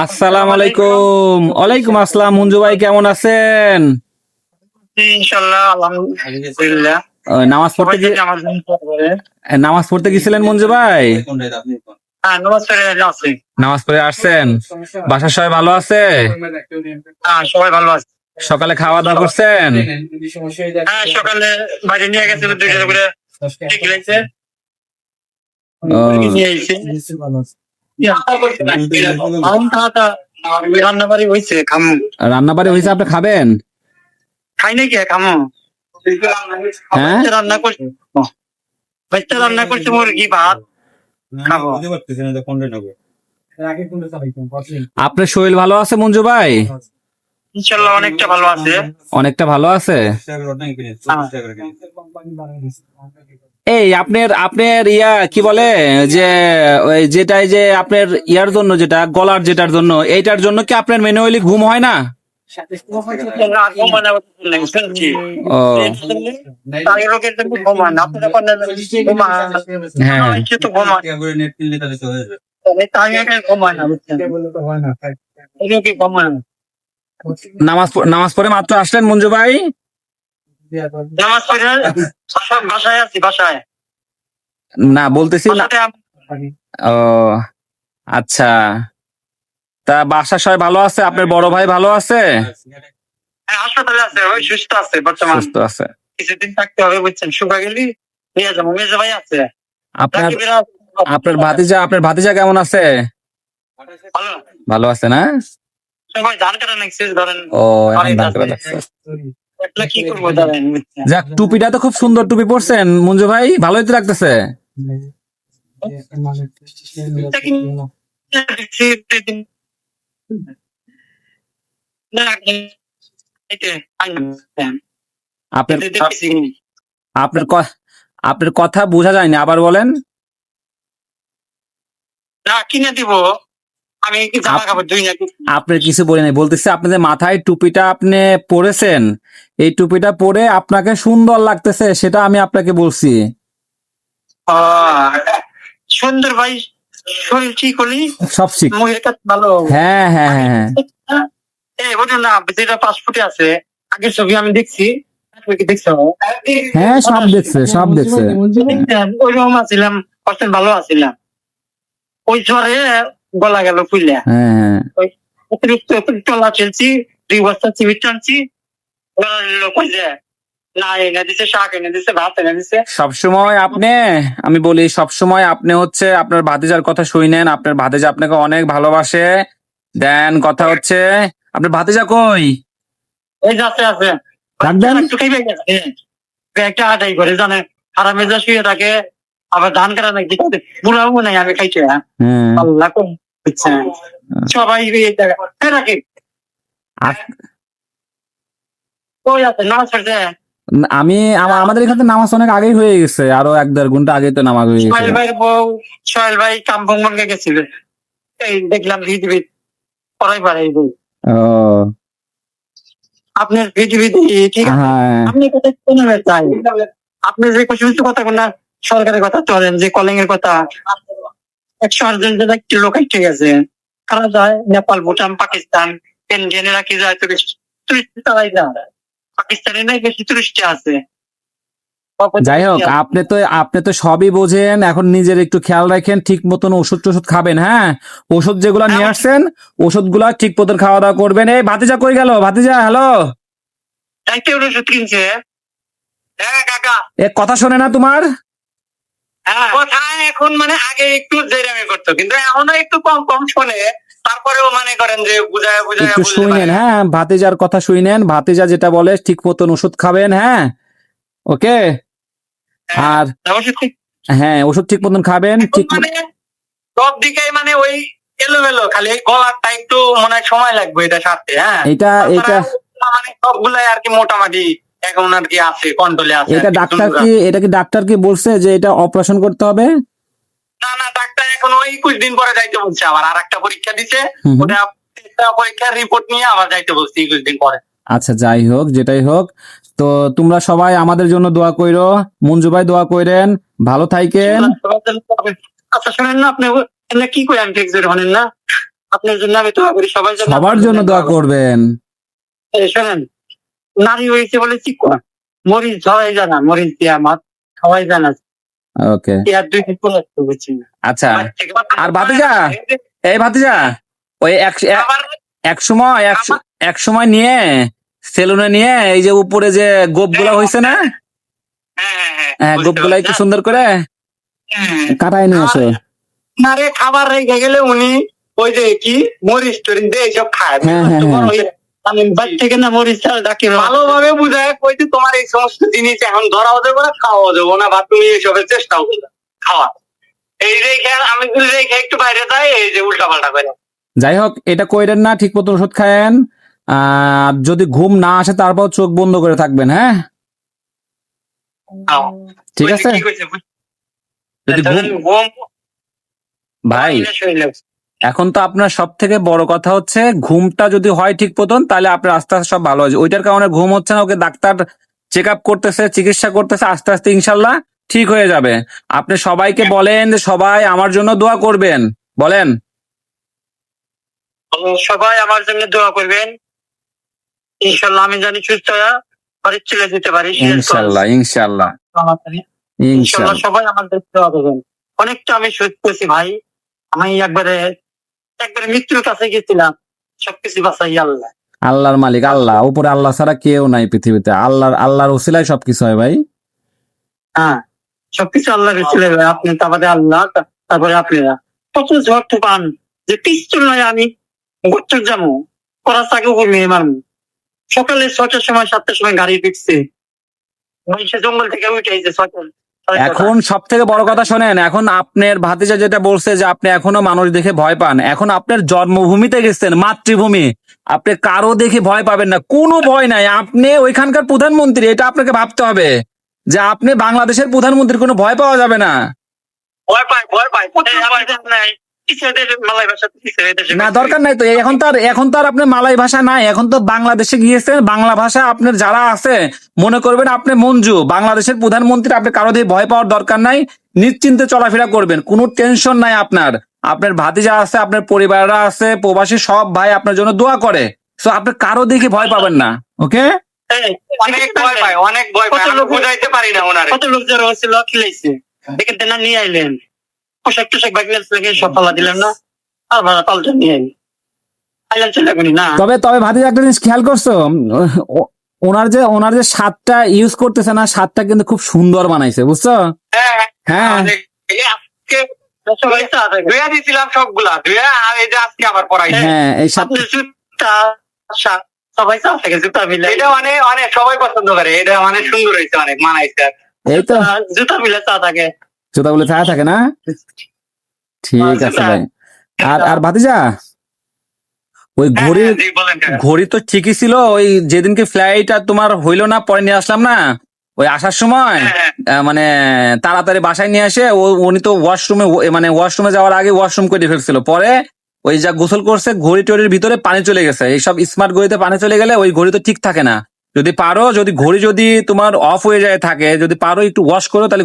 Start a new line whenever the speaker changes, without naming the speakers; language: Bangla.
আসসালামু
আসসালামালাইকুম।
আলাইকুম। ওয়ালাইকুম আসসালাম। মঞ্জু ভাই কেমন আছেন?
ইনশাআল্লাহ আলহামদুলিল্লাহ।
নামাজ পড়তে
সবাই যদি আমার জন্য দোয়া করে।
নামাজ পড়তে গেছিলেন মঞ্জু ভাই?
হ্যাঁ, নামাজ পড়ে আছি।
নামাজ পড়ে আসছেন? বাসার সবাই ভালো আছে?
হ্যাঁ, সবাই ভালো আছে।
সকালে খাওয়া দাওয়া করছেন?
হ্যাঁ, সকালে বাইরে নিয়ে গেছিল 2 করে ঠিক লাগছে।
ও,
নিয়ে আইছি। আম খাওয়াটা রান্না বাড়ি হয়েছে খামু।
রান্না বাড়ি হয়েছে, আপনি খাবেন?
খাই নাকি খামু?
হ্যাঁ,
বাচ্চা রান্না করছে। বাচ্চা রান্না করছে মুরগি ভাত খাবো।
আপনার শরীর ভালো আছে মঞ্জু ভাই?
ইনশাআল্লাহ অনেকটা ভালো আছে।
অনেকটা ভালো আছে। এই আপনার আপনার কি বলে যে ওই যেটাই যে আপনার ইয়ার জন্য, যেটা গলার যেটার জন্য, এইটার জন্য কি আপনার ম্যানুয়ালি ঘুম হয় না? ও, হ্যাঁ। নামাজ পড়ে মাত্র আসলেন মঞ্জু ভাই?
বাসায় আছি, বাসায়।
না, বলতেছি না। ও, আচ্ছা। তা বাসার সবাই ভালো আছে? আপনার বড় ভাই ভালো আছে?
হাসপাতালে আছে, ওই সুস্থ আছে বর্তমান।
সুস্থ আছে।
কিছুদিন থাকতে হবে বুঝছেন, শুকা গেলি নিয়ে যাবো। মেজো ভাই আছে।
আপনার
রাকিবের আছে।
আপনার ভাতিজা কেমন আছে?
ভালো।
ভালো আছে না?
সবাই ধান কাটা নাকছে ধরেন।
ও, এখন ধান কাটা লাগছে।
একলা কি করবো ধরেন বুঝছেন।
যাক, টুপিটা তো খুব সুন্দর টুপি পরছেন মঞ্জু ভাই, ভালোই তো লাগতেছে। আপনার আপনার ক- আপনার কথা বোঝা যায়নি, আবার বলেন।
না কিনে দিব, আমি কি জামা কাপড় ধুই না।
আপনার কিছু বলি নাই, বলতেছে আপনাদের মাথায় টুপিটা আপনি পরেছেন, এই টুপিটা পরে আপনাকে সুন্দর লাগতেছে, সেটা আমি আপনাকে বলছি।
সুন্দর ভাই, শরীর ঠিক হলি
সব ঠিক।
মুখের কাজ ভালো।
হ্যাঁ হ্যাঁ হ্যাঁ হ্যাঁ।
এই বুঝলেন না, যেটা পাসপোর্টে আছে আগের ছবি আমি দেখছি। তুমি কি দেখছো?
হ্যাঁ, সব দেখছে, সব দেখছে।
ওই রকম আছিলাম, অত্যন্ত ভালো আছিলাম। ওই জ্বরে গলা গেল ফুইলা।
হ্যাঁ হ্যাঁ।
অতিরিক্ত টলা চলছি, 2 বস্তা সিমেন্ট টানছি। লোক কইছে না এনে দিছে, শাক এনে দিছে, ভাত এনে দিছে।
সবসময় আমি বলি, সবসময় আপনি হচ্ছে আপনার ভাতিজার কথা শুনেন। আপনার ভাতিজা আপনাকে অনেক ভালোবাসে। দেন কথা হচ্ছে, আপনার ভাতিজা কই?
এই যে আছে আছে।
ডাক দেন।
একটু খাইবে গেছে। একটা আটাই করে জানে, আরামে যা শুয়ে থাকে। আবার ধান কাটা নাকি বুড়াও নাই আমি খাইছে।
হ্যাঁ।
আল্লাহ কোন বুঝছেন। সবাই এই জায়গা রাখি। কই আছে নামাজ পড়ছে?
আমাদের এখানে নামাজ অনেক আগেই হয়ে গেছে, আরো 1-1.5 ঘন্টা আগেই তো নামাজ হয়ে গেছে।
সোহেল ভাইয়ের বউ, সোহেল ভাই কামবঙ্গে গেছিল। এই দেখলাম ভিডিও পড়াই পারে এই বউ।
ও,
আপনার ভিডিও ঠিক আছে।
হ্যাঁ।
আপনি কোথায় শুনবে চাই? আপনি যে কিছু কথা কোন সরকারের কথা চলেন, যে কলিং এর কথা 100 লোক ঠিক আছে। কারা যায়? নেপাল, ভুটান, পাকিস্তান, ইন্ডিয়ানেরা কি যায়? টুরিস্ট চালাই না, পাকিস্তানি নাই বেশি টুরিস্ট আছে।
যাই হোক, আপনি তো সবই বোঝেন। এখন নিজের একটু খেয়াল রাখেন, ঠিক মতন ওষুধ খাবেন। হ্যাঁ, ওষুধ যেগুলা নিয়ে আসছেন, ওষুধগুলা ঠিক মতন খাওয়া দাওয়া করবেন। এই ভাতিজা কই গেল? ভাতিজা, হ্যালো।
ওষুধ কিনছে। হ্যাঁ কাকা,
এ কথা শোনে না তোমার?
কথা এখন মানে আগে একটু জেরামি করতো, কিন্তু এখনো একটু কম কম শোনে। তারপরেও মনে করেন যে বুঝায় বুঝায়
একটু শুনেন। হ্যাঁ, ভাতিজার কথা শুনেন। ভাতিজা যেটা বলে ঠিক মতন ওষুধ খাবেন। হ্যাঁ, ওকে। আর হ্যাঁ, ওষুধ ঠিক মতন খাবেন। ঠিক
মানে সব দিকে মানে ওই এলোমেলো, খালি গলাটা একটু মনে হয় সময় লাগবে এটা সারতে। হ্যাঁ,
এটা
মানে সবগুলাই আর কি মোটামুটি এখন আর কি আছে, কন্ট্রোলে আছে।
এটা কি ডাক্তার কি বলছে যে এটা অপারেশন করতে হবে?
না না, ডাক্তার এখন ওই 21 দিন পরে যাইতে বলছে। আবার আরেকটা পরীক্ষা দিছে, ওটা পরীক্ষার রিপোর্ট নিয়ে আবার যাইতে বলছে 21 দিন পরে।
আচ্ছা, যাই হোক, যেটাই হোক, তো তোমরা সবাই আমাদের জন্য দোয়া কইরো। মঞ্জু ভাই দোয়া কইরেন, ভালো থাকেন।
আচ্ছা শোনেন না, আপনি কি করেন ঠিক জোরে হলেন না? আপনার জন্য আমি দোয়া করি, সবার জন্য
সবার জন্য দোয়া করবেন।
শোনেন, নারী হয়েছে বলে চিকন, মরিচ ধরাই জানা, মরিচ দিয়া মাছ খাওয়াই জানা,
ওকে,
আর দুই দিন পরে বুঝছি না।
আচ্ছা। আর ভাতিজা, এই ভাতিজা, ওই এক সময় নিয়ে সেলুনে নিয়ে এই যে উপরে যে গোপ গুলা হয়েছে না, হ্যাঁ গোপ গুলা একটু সুন্দর করে কাটাই নিয়ে আসো।
না রে, খাবার রেখে গেলে উনি ওই যে কি মরিচ টরিচ দিয়ে এইসব খায়।
হ্যাঁ, হ্যাঁ, হ্যাঁ।
আমি বাড়ি থেকে না মরিচ চাল ডাকি ভালোভাবে বুঝায় কইতে, তোমার এই সমস্ত জিনিস এখন ধরাও দেবো না, খাওয়াও দেবো না, বা তুমি এইসবের চেষ্টাও করবে খাওয়া। এই রেখে আমি যদি রেখে একটু বাইরে যাই, এই যে উল্টা পাল্টা করে।
যাই হোক, এটা কইরেন না, ঠিক মতো ওষুধ খায়েন। যদি ঘুম না আসে তারপর চোখ বন্ধ করে থাকবেন, হ্যাঁ ঠিক আছে। যদি ঘুম, ভাই এখন তো আপনার সব থেকে বড় কথা হচ্ছে ঘুমটা যদি হয় ঠিক মতন, তাহলে আপনার আস্তে আস্তে সব ভালো হয়েছে। ওইটার কারণে ঘুম হচ্ছে না, ওকে ডাক্তার চেক আপ করতেছে, চিকিৎসা করতেছে, আস্তে আস্তে ইনশাল্লাহ ঠিক হয়ে যাবে। আপনি সবাইকে বলেন যে সবাই আমার জন্য দোয়া করবেন, বলেন
সবাই আমার জন্য দোয়া করবেন, ইনশাল্লাহ আমি জানি সুস্থ হয়ে বাড়ির চলে যেতে পারি।
ইনশাল্লাহ, ইনশাল্লাহ,
ইনশাল্লাহ সবাই আমার জন্য দোয়া করবেন। অনেকটা আমি সুস্থ হয়েছি ভাই, আমি একবারে মৃত্যুর কাছে গেছিলাম, সবকিছু বাঁচাই আল্লাহ।
আল্লাহর মালিক আল্লাহ, উপরে আল্লাহ ছাড়া কেউ নাই পৃথিবীতে। আল্লাহর ওসিলায় সবকিছু হয় ভাই।
হ্যাঁ, সবকিছু আল্লাহর ওসিলায় ভাই। আপনি তারপরে আল্লাহ, তারপরে আপনারা কত ঝড় তুফান, যে পিস্তল নয় আমি গোত্তর যাবো, করার আগে উপর মেয়ে মারবো। সকালে 6টার সময় 7টার সময় গাড়ি ফিরছে, জঙ্গল থেকে উঠে আইছে 6টা।
এখন সব থেকে বড় কথা শোনেন, এখন আপনার ভাতিজা যেটা বলছে যে আপনি এখনো মানুষ দেখে ভয় পান, এখন আপনার জন্মভূমিতে গেছেন, মাতৃভূমি, আপনি কারো দেখে ভয় পাবেন না, কোনো ভয় নাই। আপনি ওইখানকার প্রধানমন্ত্রী, এটা আপনাকে ভাবতে হবে যে আপনি বাংলাদেশের প্রধানমন্ত্রী, কোনো ভয় পাওয়া যাবে না।
ভয় পাই
না দরকার নাই তো, এখন তো আর আপনার মালাই ভাষা নাই, এখন তো বাংলাদেশে গিয়েছেন, বাংলা ভাষা আপনার যারা আছে মনে করবেন আপনি মঞ্জু, বাংলাদেশের প্রধানমন্ত্রী, আপনি কারো দিয়ে ভয় পাওয়ার দরকার নাই, নিশ্চিন্তে চলাফেরা করবেন, কোনো টেনশন নাই আপনার। আপনার ভাতিজা আছে, আপনার পরিবাররা আছে, প্রবাসী সব ভাই আপনার জন্য দোয়া করে, তো আপনি কারো দেখে ভয় পাবেন না, ওকে?
অনেক ভয় পাই, আমি বুঝাইতে পারি না ওনারে। কত লোক যারা হচ্ছিল খিলাইছে, দেখেন না নিয়ে আইলেন, পোশাক টোশাক বাগিয়ে সব পালা দিলেন না, আর ভাড়া পাল্টা নিয়ে আইলেন চলে গেলি না।
তবে ভাতিজা একটা জিনিস খেয়াল করছো, ওনার যে স্বাদটা ইউজ করতেছে না, স্বাদটা কিন্তু খুব সুন্দর বানাইছে, বুঝছো? হ্যাঁ,
ধুয়া দিয়েছিলাম সবগুলা, ধুয়া আর এই যে আজকে আবার পড়াই।
হ্যাঁ, এই স্বাদটা
সবাই চা থাকে, জুতা মিলে, এটা মানে অনেক সবাই পছন্দ করে, এটা মানে সুন্দর হয়েছে, অনেক মানাইছে।
এই তো
জুতা মিলে চা থাকে,
জুতা বলে চা থাকে না, ঠিক আছে ভাই। আর ভাতিজা, ওই ঘড়ি তো ঠিকই ছিল, ওই যেদিনকে ফ্লাইট আর তোমার হইলো না, পরে নিয়ে আসলাম না, ওই আসার সময় মানে তাড়াতাড়ি বাসায় নিয়ে আসে, উনি তো ওয়াশরুমে যাওয়ার আগে ওয়াশরুম করে ফেলছিল, পরে ওই যা গোসল করছে ঘড়ি টড়ির ভিতরে পানি চলে গেছে। এইসব স্মার্ট ঘড়িতে পানি চলে গেলে ওই ঘড়ি তো ঠিক থাকে না। যদি পারো, যদি ঘড়ি যদি তোমার অফ হয়ে যায় থাকে, যদি পারো একটু ওয়াশ করো, তাহলে